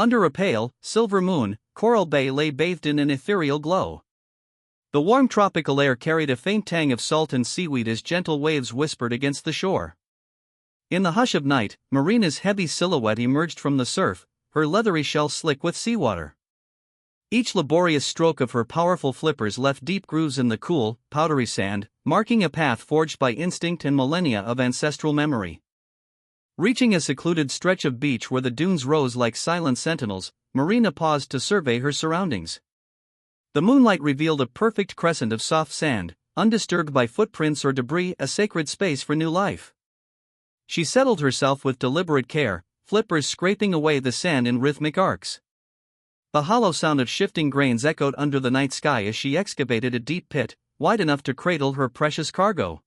Under a pale, silver moon, Coral Bay lay bathed in an ethereal glow. The warm tropical air carried a faint tang of salt and seaweed as gentle waves whispered against the shore. In the hush of night, Marina's heavy silhouette emerged from the surf, her leathery shell slick with seawater. Each laborious stroke of her powerful flippers left deep grooves in the cool, powdery sand, marking a path forged by instinct and millennia of ancestral memory. Reaching a secluded stretch of beach where the dunes rose like silent sentinels, Marina paused to survey her surroundings. The moonlight revealed a perfect crescent of soft sand, undisturbed by footprints or debris, a sacred space for new life. She settled herself with deliberate care, flippers scraping away the sand in rhythmic arcs. The hollow sound of shifting grains echoed under the night sky as she excavated a deep pit, wide enough to cradle her precious cargo.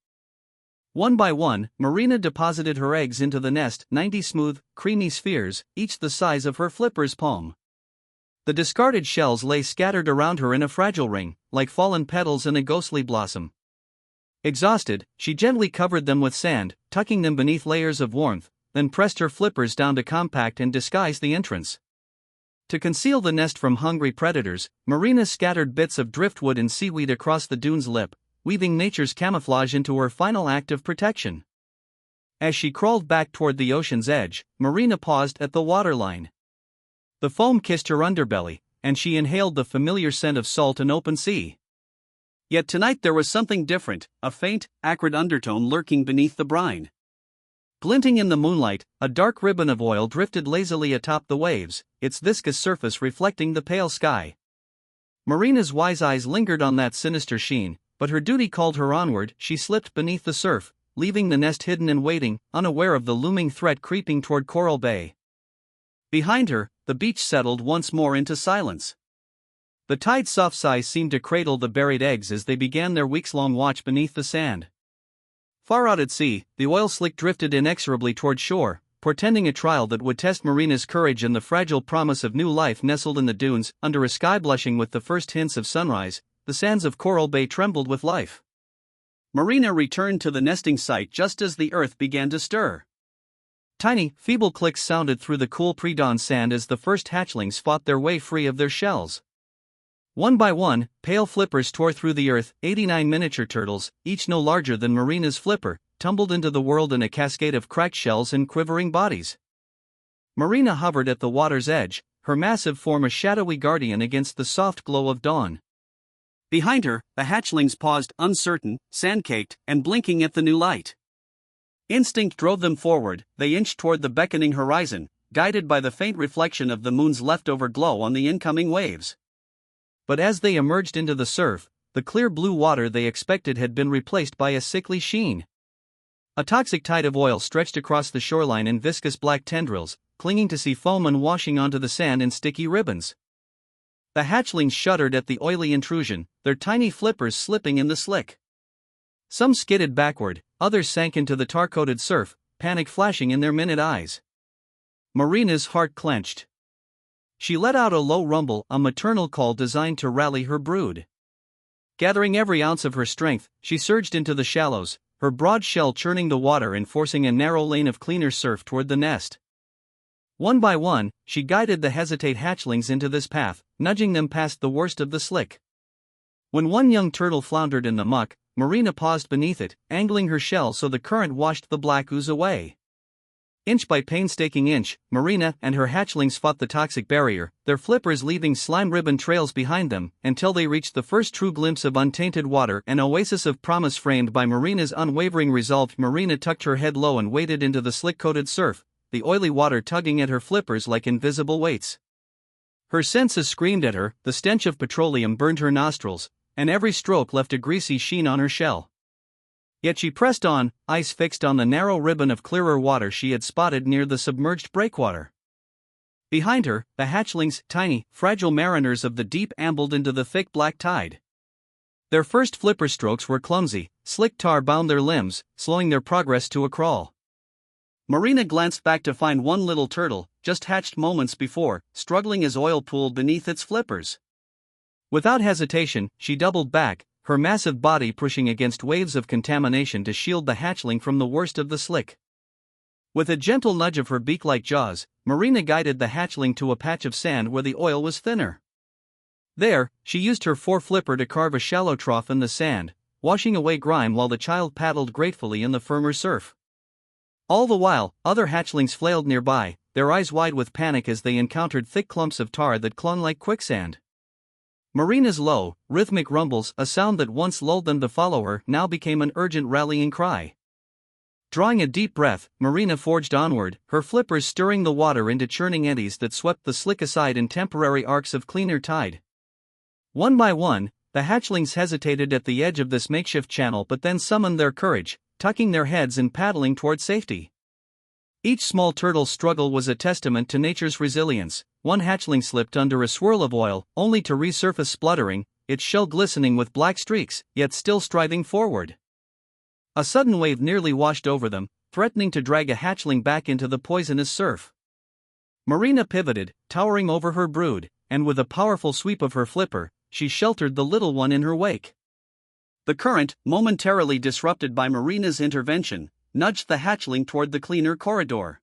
One by one, Marina deposited her eggs into the nest, 90 smooth, creamy spheres, each the size of her flipper's palm. The discarded shells lay scattered around her in a fragile ring, like fallen petals in a ghostly blossom. Exhausted, she gently covered them with sand, tucking them beneath layers of warmth, then pressed her flippers down to compact and disguise the entrance. To conceal the nest from hungry predators, Marina scattered bits of driftwood and seaweed across the dune's lip, weaving nature's camouflage into her final act of protection. As she crawled back toward the ocean's edge, Marina paused at the waterline. The foam kissed her underbelly, and she inhaled the familiar scent of salt and open sea. Yet tonight there was something different, a faint, acrid undertone lurking beneath the brine. Glinting in the moonlight, a dark ribbon of oil drifted lazily atop the waves, its viscous surface reflecting the pale sky. Marina's wise eyes lingered on that sinister sheen, but her duty called her onward. She slipped beneath the surf, leaving the nest hidden and waiting, unaware of the looming threat creeping toward Coral Bay. Behind her, the beach settled once more into silence. The tide's soft sigh seemed to cradle the buried eggs as they began their weeks-long watch beneath the sand. Far out at sea, the oil slick drifted inexorably toward shore, portending a trial that would test Marina's courage and the fragile promise of new life nestled in the dunes. Under a sky blushing with the first hints of sunrise, the sands of Coral Bay trembled with life. Marina returned to the nesting site just as the earth began to stir. Tiny, feeble clicks sounded through the cool pre-dawn sand as the first hatchlings fought their way free of their shells. One by one, pale flippers tore through the earth. 89 miniature turtles, each no larger than Marina's flipper, tumbled into the world in a cascade of cracked shells and quivering bodies. Marina hovered at the water's edge, her massive form a shadowy guardian against the soft glow of dawn. Behind her, the hatchlings paused, uncertain, sand-caked, and blinking at the new light. Instinct drove them forward. They inched toward the beckoning horizon, guided by the faint reflection of the moon's leftover glow on the incoming waves. But as they emerged into the surf, the clear blue water they expected had been replaced by a sickly sheen. A toxic tide of oil stretched across the shoreline in viscous black tendrils, clinging to sea foam and washing onto the sand in sticky ribbons. The hatchlings shuddered at the oily intrusion, their tiny flippers slipping in the slick. Some skidded backward, others sank into the tar-coated surf, panic flashing in their minute eyes. Marina's heart clenched. She let out a low rumble, a maternal call designed to rally her brood. Gathering every ounce of her strength, she surged into the shallows, her broad shell churning the water and forcing a narrow lane of cleaner surf toward the nest. One by one, she guided the hesitate hatchlings into this path, nudging them past the worst of the slick. When one young turtle floundered in the muck, Marina paused beneath it, angling her shell so the current washed the black ooze away. Inch by painstaking inch, Marina and her hatchlings fought the toxic barrier, their flippers leaving slime ribbon trails behind them, until they reached the first true glimpse of untainted water, an oasis of promise framed by Marina's unwavering resolve. Marina tucked her head low and waded into the slick-coated surf, the oily water tugging at her flippers like invisible weights. Her senses screamed at her, the stench of petroleum burned her nostrils, and every stroke left a greasy sheen on her shell. Yet she pressed on, eyes fixed on the narrow ribbon of clearer water she had spotted near the submerged breakwater. Behind her, the hatchlings, tiny, fragile mariners of the deep, ambled into the thick black tide. Their first flipper strokes were clumsy, slick tar bound their limbs, slowing their progress to a crawl. Marina glanced back to find one little turtle, just hatched moments before, struggling as oil pooled beneath its flippers. Without hesitation, she doubled back, her massive body pushing against waves of contamination to shield the hatchling from the worst of the slick. With a gentle nudge of her beak-like jaws, Marina guided the hatchling to a patch of sand where the oil was thinner. There, she used her foreflipper to carve a shallow trough in the sand, washing away grime while the child paddled gratefully in the firmer surf. All the while, other hatchlings flailed nearby, their eyes wide with panic as they encountered thick clumps of tar that clung like quicksand. Marina's low, rhythmic rumbles, a sound that once lulled them to follow her, now became an urgent rallying cry. Drawing a deep breath, Marina forged onward, her flippers stirring the water into churning eddies that swept the slick aside in temporary arcs of cleaner tide. One by one, the hatchlings hesitated at the edge of this makeshift channel but then summoned their courage, tucking their heads and paddling toward safety. Each small turtle's struggle was a testament to nature's resilience. One hatchling slipped under a swirl of oil, only to resurface spluttering, its shell glistening with black streaks, yet still striding forward. A sudden wave nearly washed over them, threatening to drag a hatchling back into the poisonous surf. Marina pivoted, towering over her brood, and with a powerful sweep of her flipper, she sheltered the little one in her wake. The current, momentarily disrupted by Marina's intervention, nudged the hatchling toward the cleaner corridor.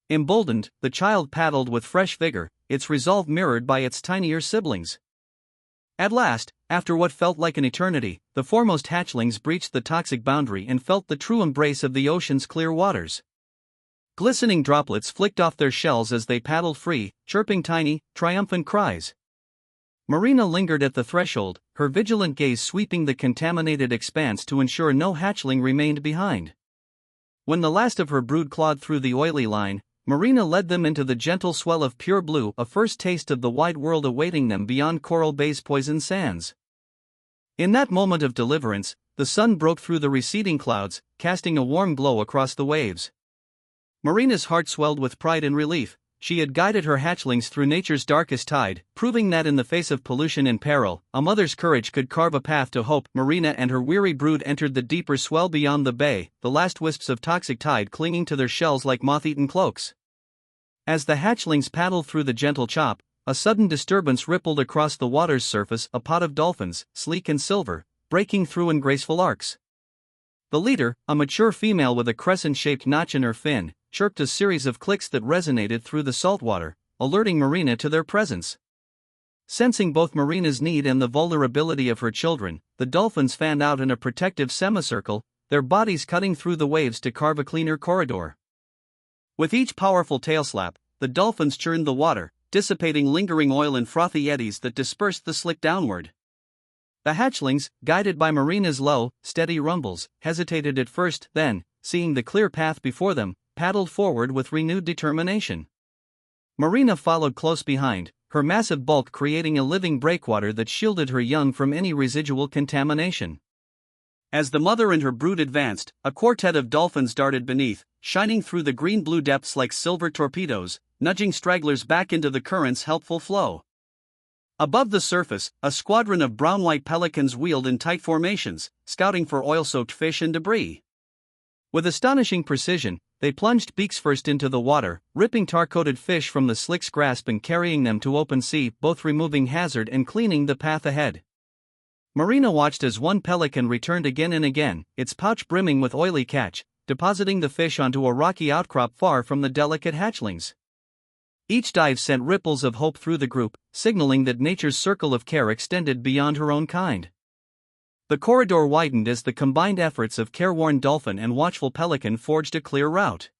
Emboldened, the child paddled with fresh vigor, its resolve mirrored by its tinier siblings. At last, after what felt like an eternity, the foremost hatchlings breached the toxic boundary and felt the true embrace of the ocean's clear waters. Glistening droplets flicked off their shells as they paddled free, chirping tiny, triumphant cries. Marina lingered at the threshold, her vigilant gaze sweeping the contaminated expanse to ensure no hatchling remained behind. When the last of her brood clawed through the oily line, Marina led them into the gentle swell of pure blue, a first taste of the wide world awaiting them beyond Coral Bay's poisoned sands. In that moment of deliverance, the sun broke through the receding clouds, casting a warm glow across the waves. Marina's heart swelled with pride and relief. She had guided her hatchlings through nature's darkest tide, proving that in the face of pollution and peril, a mother's courage could carve a path to hope. Marina and her weary brood entered the deeper swell beyond the bay, the last wisps of toxic tide clinging to their shells like moth-eaten cloaks. As the hatchlings paddled through the gentle chop, a sudden disturbance rippled across the water's surface, a pod of dolphins, sleek and silver, breaking through in graceful arcs. The leader, a mature female with a crescent-shaped notch in her fin, chirped a series of clicks that resonated through the salt water, alerting Marina to their presence. Sensing both Marina's need and the vulnerability of her children, the dolphins fanned out in a protective semicircle, their bodies cutting through the waves to carve a cleaner corridor. With each powerful tail slap, the dolphins churned the water, dissipating lingering oil in frothy eddies that dispersed the slick downward. The hatchlings, guided by Marina's low, steady rumbles, hesitated at first, then, seeing the clear path before them, paddled forward with renewed determination. Marina followed close behind, her massive bulk creating a living breakwater that shielded her young from any residual contamination. As the mother and her brood advanced, a quartet of dolphins darted beneath, shining through the green-blue depths like silver torpedoes, nudging stragglers back into the current's helpful flow. Above the surface, a squadron of brown-white pelicans wheeled in tight formations, scouting for oil-soaked fish and debris. With astonishing precision, they plunged beaks first into the water, ripping tar-coated fish from the slick's grasp and carrying them to open sea, both removing hazard and cleaning the path ahead. Marina watched as one pelican returned again and again, its pouch brimming with oily catch, depositing the fish onto a rocky outcrop far from the delicate hatchlings. Each dive sent ripples of hope through the group, signaling that nature's circle of care extended beyond her own kind. The corridor widened as the combined efforts of careworn dolphin and watchful pelican forged a clear route.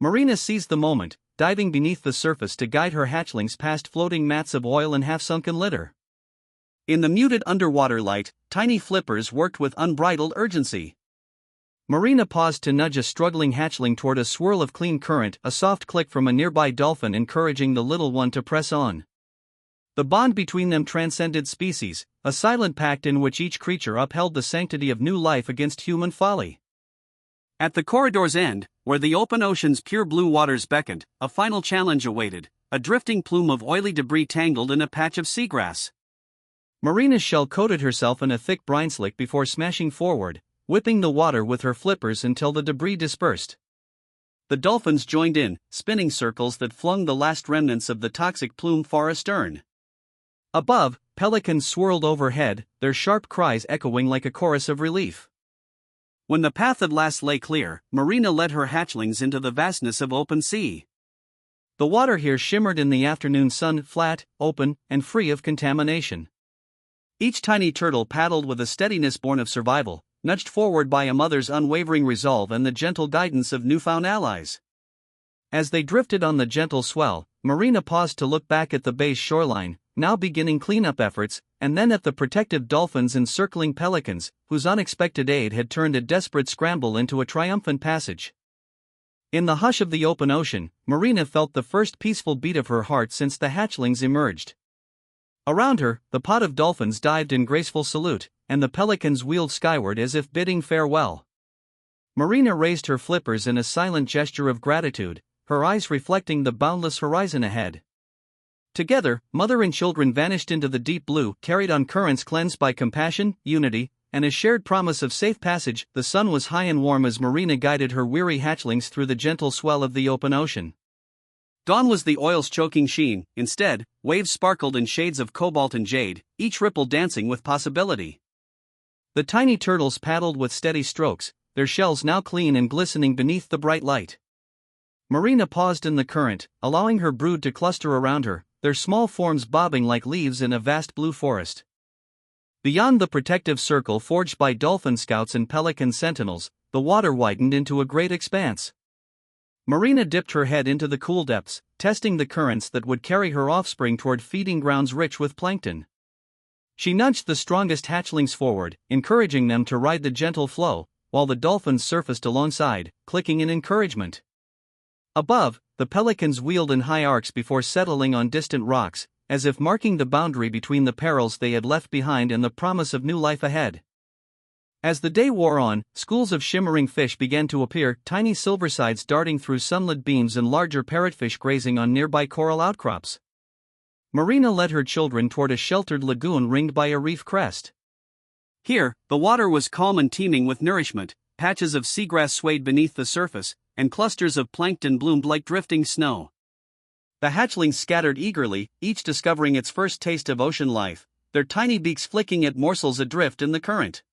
Marina seized the moment, diving beneath the surface to guide her hatchlings past floating mats of oil and half-sunken litter. In the muted underwater light, tiny flippers worked with unbridled urgency. Marina paused to nudge a struggling hatchling toward a swirl of clean current, a soft click from a nearby dolphin encouraging the little one to press on. The bond between them transcended species, a silent pact in which each creature upheld the sanctity of new life against human folly. At the corridor's end, where the open ocean's pure blue waters beckoned, a final challenge awaited, a drifting plume of oily debris tangled in a patch of seagrass. Marina's shell coated herself in a thick brine slick before smashing forward, whipping the water with her flippers until the debris dispersed. The dolphins joined in, spinning circles that flung the last remnants of the toxic plume far astern. Above, pelicans swirled overhead, their sharp cries echoing like a chorus of relief. When the path at last lay clear, Marina led her hatchlings into the vastness of open sea. The water here shimmered in the afternoon sun, flat, open, and free of contamination. Each tiny turtle paddled with a steadiness born of survival, nudged forward by a mother's unwavering resolve and the gentle guidance of newfound allies. As they drifted on the gentle swell, Marina paused to look back at the bay's shoreline, now beginning cleanup efforts, and then at the protective dolphins and circling pelicans, whose unexpected aid had turned a desperate scramble into a triumphant passage. In the hush of the open ocean, Marina felt the first peaceful beat of her heart since the hatchlings emerged. Around her, the pod of dolphins dived in graceful salute, and the pelicans wheeled skyward as if bidding farewell. Marina raised her flippers in a silent gesture of gratitude, her eyes reflecting the boundless horizon ahead. Together, mother and children vanished into the deep blue, carried on currents cleansed by compassion, unity, and a shared promise of safe passage. The sun was high and warm as Marina guided her weary hatchlings through the gentle swell of the open ocean. Gone was the oil's choking sheen, instead, waves sparkled in shades of cobalt and jade, each ripple dancing with possibility. The tiny turtles paddled with steady strokes, their shells now clean and glistening beneath the bright light. Marina paused in the current, allowing her brood to cluster around her, their small forms bobbing like leaves in a vast blue forest. Beyond the protective circle forged by dolphin scouts and pelican sentinels, the water widened into a great expanse. Marina dipped her head into the cool depths, testing the currents that would carry her offspring toward feeding grounds rich with plankton. She nudged the strongest hatchlings forward, encouraging them to ride the gentle flow, while the dolphins surfaced alongside, clicking in encouragement. Above, the pelicans wheeled in high arcs before settling on distant rocks, as if marking the boundary between the perils they had left behind and the promise of new life ahead. As the day wore on, schools of shimmering fish began to appear, tiny silversides darting through sunlit beams and larger parrotfish grazing on nearby coral outcrops. Marina led her children toward a sheltered lagoon ringed by a reef crest. Here, the water was calm and teeming with nourishment, patches of seagrass swayed beneath the surface, and clusters of plankton bloomed like drifting snow. The hatchlings scattered eagerly, each discovering its first taste of ocean life, their tiny beaks flicking at morsels adrift in the current.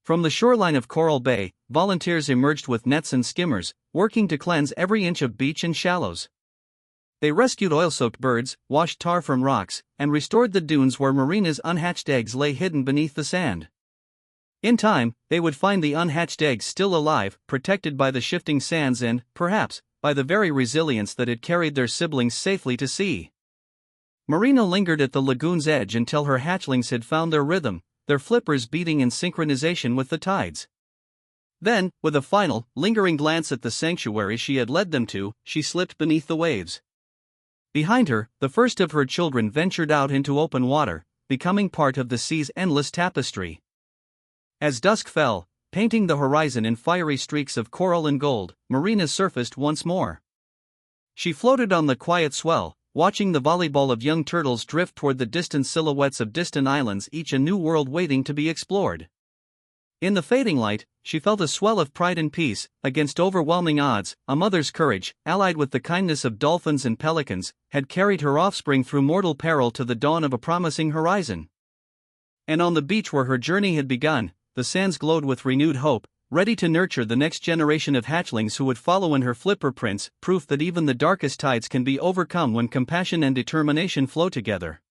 From the shoreline of Coral Bay, volunteers emerged with nets and skimmers, working to cleanse every inch of beach and shallows. They rescued oil-soaked birds, washed tar from rocks, and restored the dunes where Marina's unhatched eggs lay hidden beneath the sand. In time, they would find the unhatched eggs still alive, protected by the shifting sands and, perhaps, by the very resilience that had carried their siblings safely to sea. Marina lingered at the lagoon's edge until her hatchlings had found their rhythm, their flippers beating in synchronization with the tides. Then, with a final, lingering glance at the sanctuary she had led them to, she slipped beneath the waves. Behind her, the first of her children ventured out into open water, becoming part of the sea's endless tapestry. As dusk fell, painting the horizon in fiery streaks of coral and gold, Marina surfaced once more. She floated on the quiet swell, watching the volleyball of young turtles drift toward the distant silhouettes of distant islands, each a new world waiting to be explored. In the fading light, she felt a swell of pride and peace. Against overwhelming odds, a mother's courage, allied with the kindness of dolphins and pelicans, had carried her offspring through mortal peril to the dawn of a promising horizon. And on the beach where her journey had begun, the sands glowed with renewed hope, ready to nurture the next generation of hatchlings who would follow in her flipper prints, proof that even the darkest tides can be overcome when compassion and determination flow together.